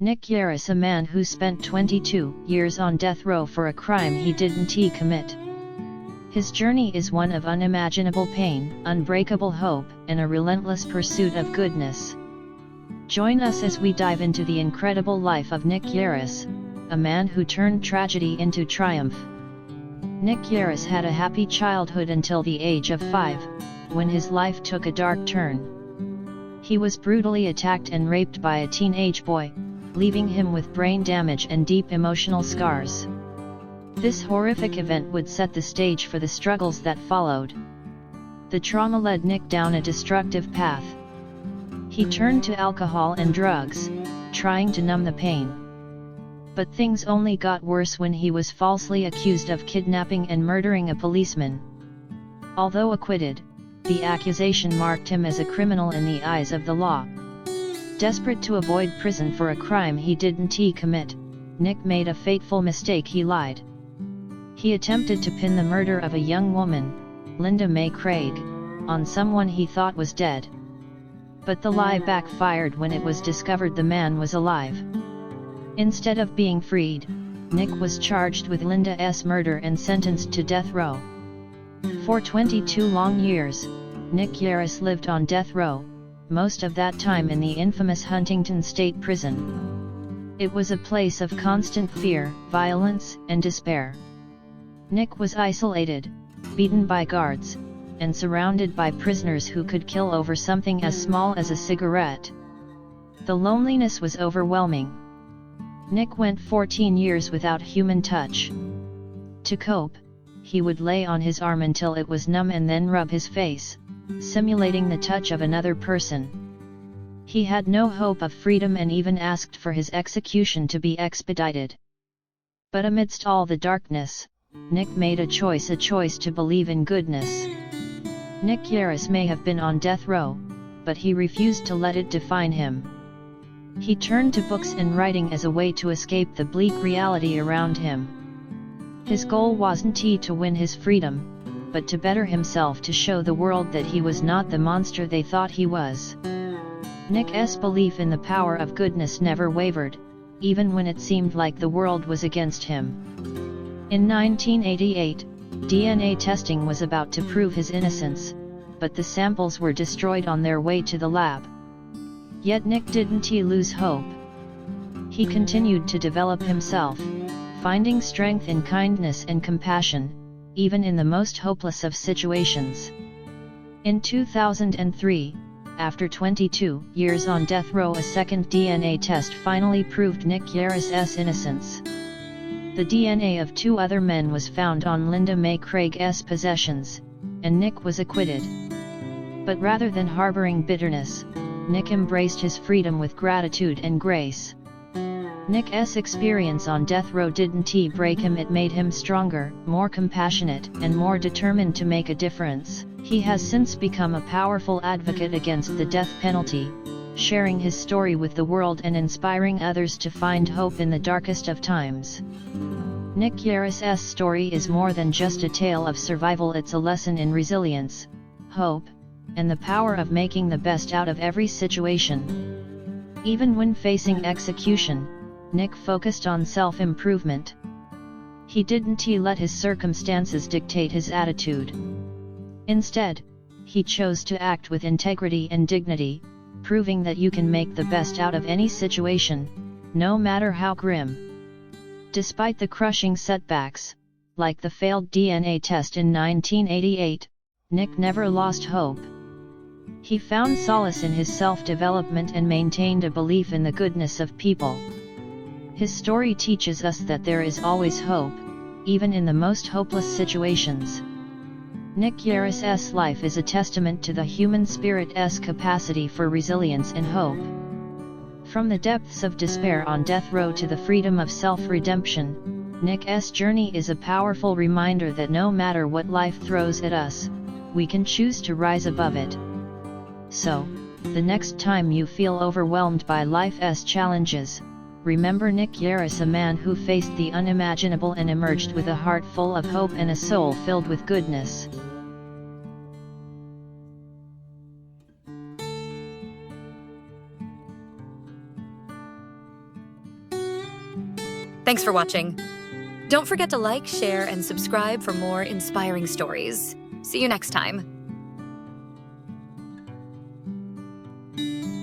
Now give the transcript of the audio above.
NickYarris, a man who spent 22 years on death row for a crime he didn't commit. His journey is one of unimaginable pain, unbreakable hope, and a relentless pursuit of goodness. Join us as we dive into the incredible life of NickYarris, a man who turned tragedy into triumph. NickYarris had a happy childhood until the age of 5, when his life took a dark turn. He was brutally attacked and raped by a teenage boy, leaving him with brain damage and deep emotional scars. This horrific event would set the stage for the struggles that followed. The trauma led Nick down a destructive path. He turned to alcohol and drugs, trying to numb the pain. But things only got worse when he was falsely accused of kidnapping and murdering a policeman. Although acquitted, the accusation marked him as a criminal in the eyes of the law. Desperate to avoid prison for a crime he didn't commit, Nick made a fateful mistake. He lied. He attempted to pin the murder of a young woman, Linda Mae Craig, on someone he thought was dead. But the lie backfired when it was discovered the man was alive. Instead of being freed, Nick was charged with Linda's murder and sentenced to death row. For 22 long years, NickYarris lived on death row, most of that time in the infamous Huntington State Prison. It was a place of constant fear, violence, and despair. Nick was isolated, beaten by guards, and surrounded by prisoners who could kill over something as small as a cigarette. The loneliness was overwhelming. Nick went 14 years without human touch. To cope, he would lay on his arm until it was numb and then rub his face, simulating the touch of another person. He had no hope of freedom and even asked for his execution to be expedited. But amidst all the darkness, Nick made a choice to believe in goodness. NickYarris may have been on death row, but he refused to let it define him. He turned to books and writing as a way to escape the bleak reality around him. His goal wasn't to win his freedom, but to better himself, to show the world that he was not the monster they thought he was. Nick's belief in the power of goodness never wavered, even when it seemed like the world was against him. In 1988, DNA testing was about to prove his innocence, but the samples were destroyed on their way to the lab. Yet Nick didn't lose hope. He continued to develop himself, finding strength in kindness and compassion, even in the most hopeless of situations. In 2003, after 22 years on death row, a second DNA test finally proved NickYarris' innocence. The DNA of 2 other men was found on Linda Mae Craig's possessions, and Nick was acquitted. But rather than harboring bitterness, Nick embraced his freedom with gratitude and grace. Nick's experience on death row didn't break him, it made him stronger, more compassionate, and more determined to make a difference. He has since become a powerful advocate against the death penalty, sharing his story with the world and inspiring others to find hope in the darkest of times. NickYarris' story is more than just a tale of survival, it's a lesson in resilience, hope, and the power of making the best out of every situation. Even when facing execution, Nick focused on self-improvement. He didn't let his circumstances dictate his attitude. Instead, he chose to act with integrity and dignity, proving that you can make the best out of any situation, no matter how grim. Despite the crushing setbacks, like the failed DNA test in 1988, Nick never lost hope. He found solace in his self-development and maintained a belief in the goodness of people. His story teaches us that there is always hope, even in the most hopeless situations. NickYarris' life is a testament to the human spirit's capacity for resilience and hope. From the depths of despair on death row to the freedom of self-redemption, Nick's journey is a powerful reminder that no matter what life throws at us, we can choose to rise above it. So, the next time you feel overwhelmed by life's challenges, remember NickYarris, a man who faced the unimaginable and emerged with a heart full of hope and a soul filled with goodness. Thanks for watching. Don't forget to like, share, and subscribe for more inspiring stories. See you next time.